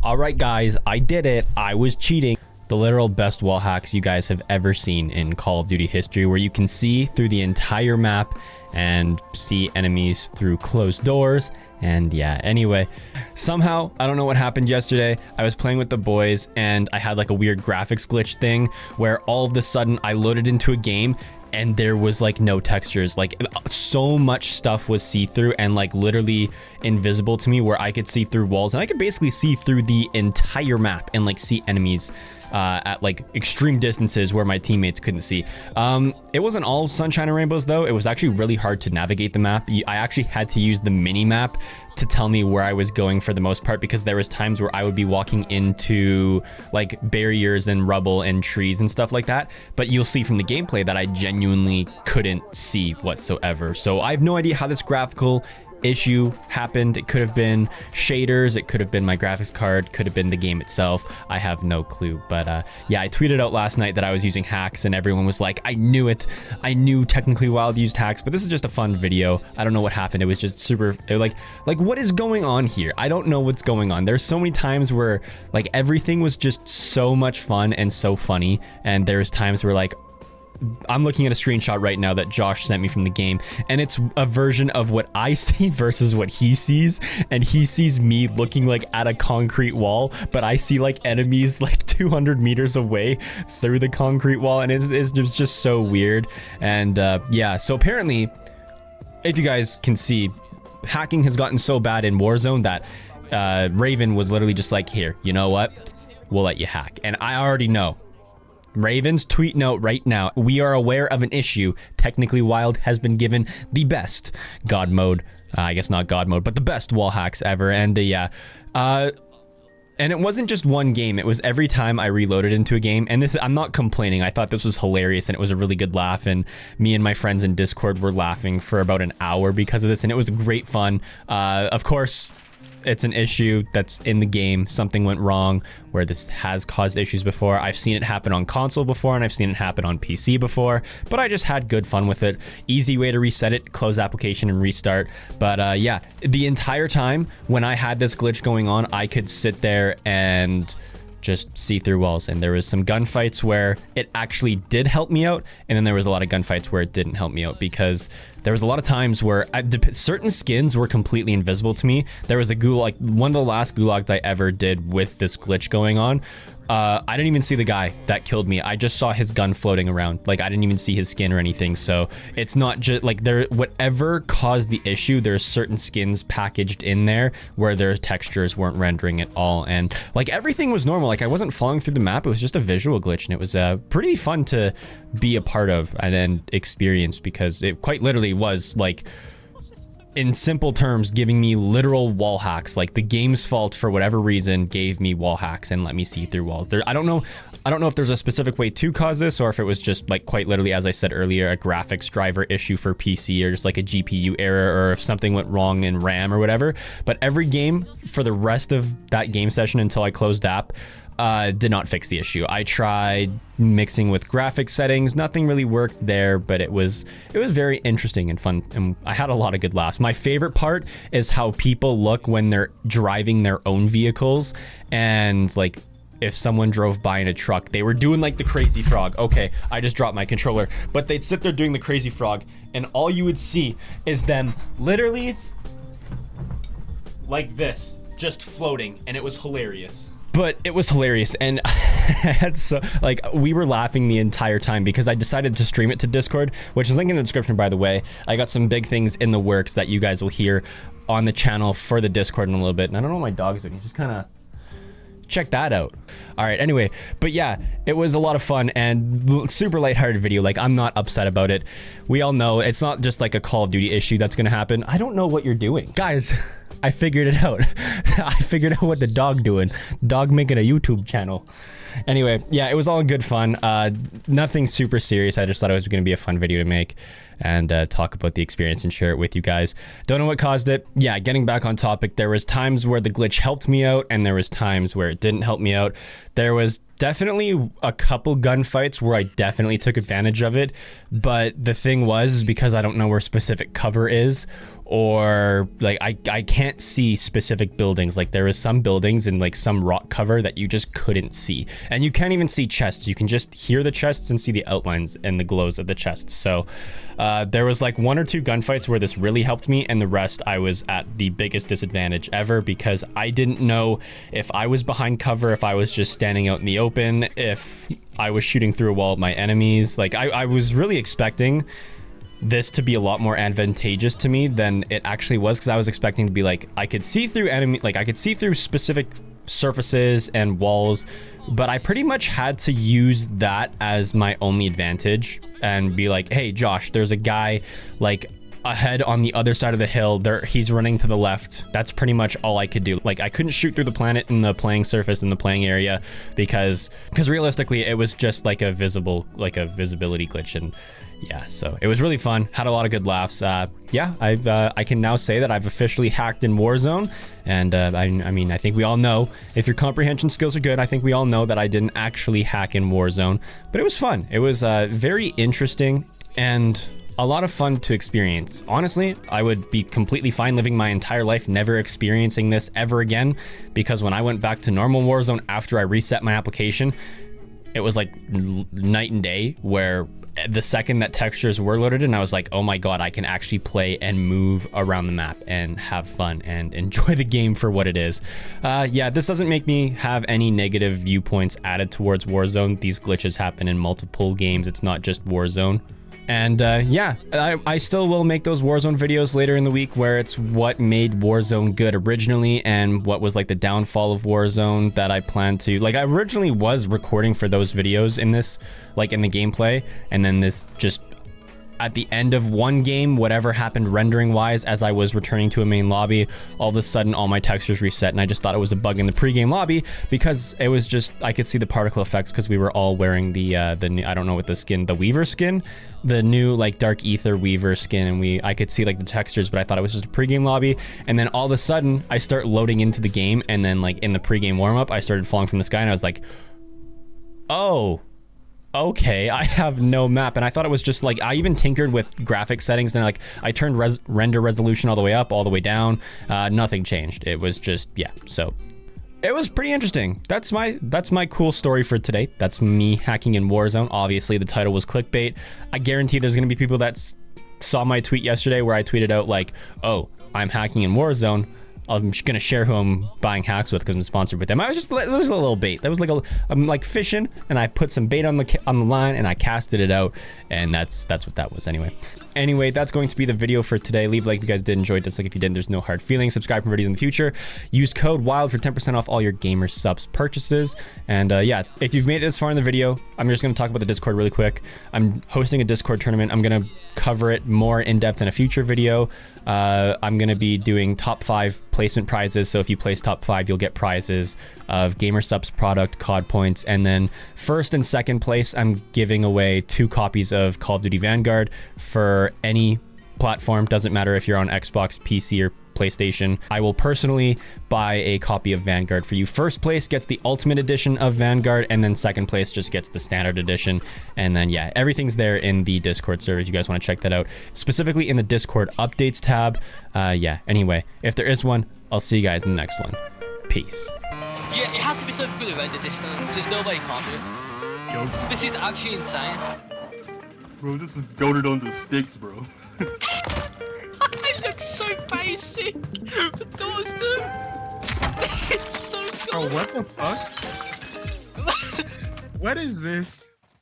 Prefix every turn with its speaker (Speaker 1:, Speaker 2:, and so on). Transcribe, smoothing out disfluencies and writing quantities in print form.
Speaker 1: All right, guys, I did it. I was cheating. The literal best wall hacks you guys have ever seen in Call of Duty history, where you can see through the entire map and see enemies through closed doors. And yeah, anyway, somehow, I don't know what happened yesterday. I was playing with the boys and I had like a weird graphics glitch thing where all of a sudden I loaded into a game and there was like no textures. Like so much stuff was see-through and like literally invisible to me, where I could see through walls and I could basically see through the entire map and like see enemies at like extreme distances where my teammates couldn't see. It wasn't all sunshine and rainbows though. It was actually really hard to navigate the map. I actually had to use the mini map to tell me where I was going for the most part, because there was times where I would be walking into like barriers and rubble and trees and stuff like that. But you'll see from the gameplay that I genuinely couldn't see whatsoever. So I have no idea how this graphical issue happened. It could have been shaders, it could have been my graphics card, could have been the game itself. I have no clue. But yeah, I tweeted out last night that I was using hacks and everyone was like, I knew it. I knew TechnicallyWild used hacks, but this is just a fun video. I don't know what happened. It was just super like what is going on here? I don't know what's going on. There's so many times where like everything was just so much fun and so funny, and there's times where like I'm looking at a screenshot right now that Josh sent me from the game, and it's a version of what I see versus what he sees, and he sees me looking like at a concrete wall, but I see like enemies like 200 meters away through the concrete wall, and it's just so weird. And yeah, so apparently, if you guys can see, hacking has gotten so bad in Warzone that Raven was literally just like, here, you know what, we'll let you hack. And I already know. Raven's tweet note right now: we are aware of an issue. TechnicallyWild has been given the best God mode, I guess not God mode, but the best wall hacks ever. And yeah, and it wasn't just one game, it was every time I reloaded into a game. And this, I'm not complaining, I thought this was hilarious and it was a really good laugh, and me and my friends in Discord were laughing for about an hour because of this, and it was great fun. Of course, it's an issue that's in the game. Something went wrong where this has caused issues before. I've seen it happen on console before, and I've seen it happen on PC before, but I just had good fun with it. Easy way to reset it: close application and restart. But yeah, the entire time when I had this glitch going on, I could sit there and just see through walls. And there was some gunfights where it actually did help me out, and then there was a lot of gunfights where it didn't help me out, because there was a lot of times where certain skins were completely invisible to me. There was a gulag, one of the last gulags I ever did with this glitch going on. I didn't even see the guy that killed me. I just saw his gun floating around. Like, I didn't even see his skin or anything. So it's not just like whatever caused the issue, there's certain skins packaged in there where their textures weren't rendering at all. And like everything was normal. Like I wasn't falling through the map. It was just a visual glitch, and it was pretty fun to be a part of and then experience, because it quite literally was like, in simple terms, giving me literal wall hacks. Like the game's fault for whatever reason gave me wall hacks and let me see through walls. I don't know if there's a specific way to cause this, or if it was just like quite literally, as I said earlier, a graphics driver issue for PC, or just like a GPU error, or if something went wrong in RAM or whatever. But every game for the rest of that game session until I closed app did not fix the issue. I tried mixing with graphics settings, nothing really worked there, but it was very interesting and fun, and I had a lot of good laughs. My favorite part is how people look when they're driving their own vehicles, and like if someone drove by in a truck, they were doing like the crazy frog. Okay, I just dropped my controller, but they'd sit there doing the crazy frog, and all you would see is them literally like this, just floating, and it was hilarious. But it was hilarious, and I had we were laughing the entire time, because I decided to stream it to Discord, which is linked in the description, by the way. I got some big things in the works that you guys will hear on the channel for the Discord in a little bit. And I don't know what my dog's doing. He's just kind of... check that out. All right, anyway, but yeah, it was a lot of fun and super lighthearted video. Like, I'm not upset about it. We all know it's not just like a Call of Duty issue that's gonna happen. I don't know what you're doing, guys. I figured it out. I figured out what the dog doing. Dog making a YouTube channel. Anyway, yeah, it was all good fun. Nothing super serious. I just thought it was going to be a fun video to make and talk about the experience and share it with you guys. Don't know what caused it. Yeah, getting back on topic, there was times where the glitch helped me out, and there was times where it didn't help me out. There was definitely a couple gunfights where I definitely took advantage of it, but the thing was, because I don't know where specific cover is, or like I can't see specific buildings. Like there is some buildings and like some rock cover that you just couldn't see, and you can't even see chests. You can just hear the chests and see the outlines and the glows of the chests. So there was like 1 or 2 gunfights where this really helped me, and the rest I was at the biggest disadvantage ever, because I didn't know if I was behind cover, if I was just standing out in the open, if I was shooting through a wall of my enemies. Like I was really expecting this to be a lot more advantageous to me than it actually was, because I was expecting to be like, I could see through I could see through specific surfaces and walls, but I pretty much had to use that as my only advantage and be like, hey Josh, there's a guy like ahead on the other side of the hill there, he's running to the left. That's pretty much all I could do. Like I couldn't shoot through the planet in the playing surface in the playing area because realistically it was just like a visibility glitch. And yeah, so it was really fun, had a lot of good laughs. Yeah, I can now say that I've officially hacked in Warzone, and I mean, I think we all know, if your comprehension skills are good, I think we all know that I didn't actually hack in Warzone, but it was fun. It was very interesting and a lot of fun to experience. Honestly, I would be completely fine living my entire life never experiencing this ever again, because when I went back to normal Warzone after I reset my application, it was like night and day, where the second that textures were loaded and I was like, oh my god, I can actually play and move around the map and have fun and enjoy the game for what it is. Yeah, this doesn't make me have any negative viewpoints added towards Warzone. These glitches happen in multiple games. It's not just Warzone. And yeah, I still will make those Warzone videos later in the week, where it's what made Warzone good originally and what was like the downfall of Warzone that I plan to, like, I originally was recording for those videos in this, like in the gameplay, and then this just at the end of one game, whatever happened rendering wise as I was returning to a main lobby, all of a sudden all my textures reset, and I just thought it was a bug in the pre-game lobby, because it was just, I could see the particle effects because we were all wearing the new, I don't know what the skin, the Weaver skin, the new like dark ether Weaver skin, and I could see like the textures, but I thought it was just a pre-game lobby. And then all of a sudden I start loading into the game, and then like in the pre-game warm-up I started falling from the sky, and I was like, oh, okay, I have no map. And I thought it was just like, I even tinkered with graphic settings, and like I turned render resolution all the way up, all the way down, nothing changed. It was just, yeah, so it was pretty interesting. That's my cool story for today. That's me hacking in Warzone. Obviously the title was clickbait. I guarantee there's gonna be people that saw my tweet yesterday where I tweeted out like, oh, I'm hacking in Warzone, I'm just gonna share who I'm buying hacks with because I'm sponsored with them. I was just, it was a little bait. That was like I'm like fishing, and I put some bait on the line and I casted it out, and that's what that was. Anyway, that's going to be the video for today. Leave a like if you guys did enjoy it. Dislike if you didn't. There's no hard feelings. Subscribe for videos in the future. Use code WILD for 10% off all your gamer subs purchases. And yeah, if you've made it this far in the video, I'm just going to talk about the Discord really quick. I'm hosting a Discord tournament. I'm going to cover it more in depth in a future video. I'm going to be doing top 5 placement prizes. So if you place top 5, you'll get prizes of gamer subs product, COD points, and then first and second place, I'm giving away 2 copies of Call of Duty Vanguard for any platform. Doesn't matter if you're on Xbox, PC, or PlayStation. I will personally buy a copy of Vanguard for you. First place gets the Ultimate Edition of Vanguard, and then second place just gets the Standard Edition. And then yeah, everything's there in the Discord server if you guys want to check that out, specifically in the Discord updates tab. Yeah, anyway, if there is one, I'll see you guys in the next one. Peace.
Speaker 2: Yeah, it has to be something good about the distance. There's no way you can't do it. Yo. This is actually insane.
Speaker 3: Bro, this is goated on the sticks, bro.
Speaker 2: It looks so basic, but those do. It's so cool.
Speaker 3: Bro, what the fuck? What is this?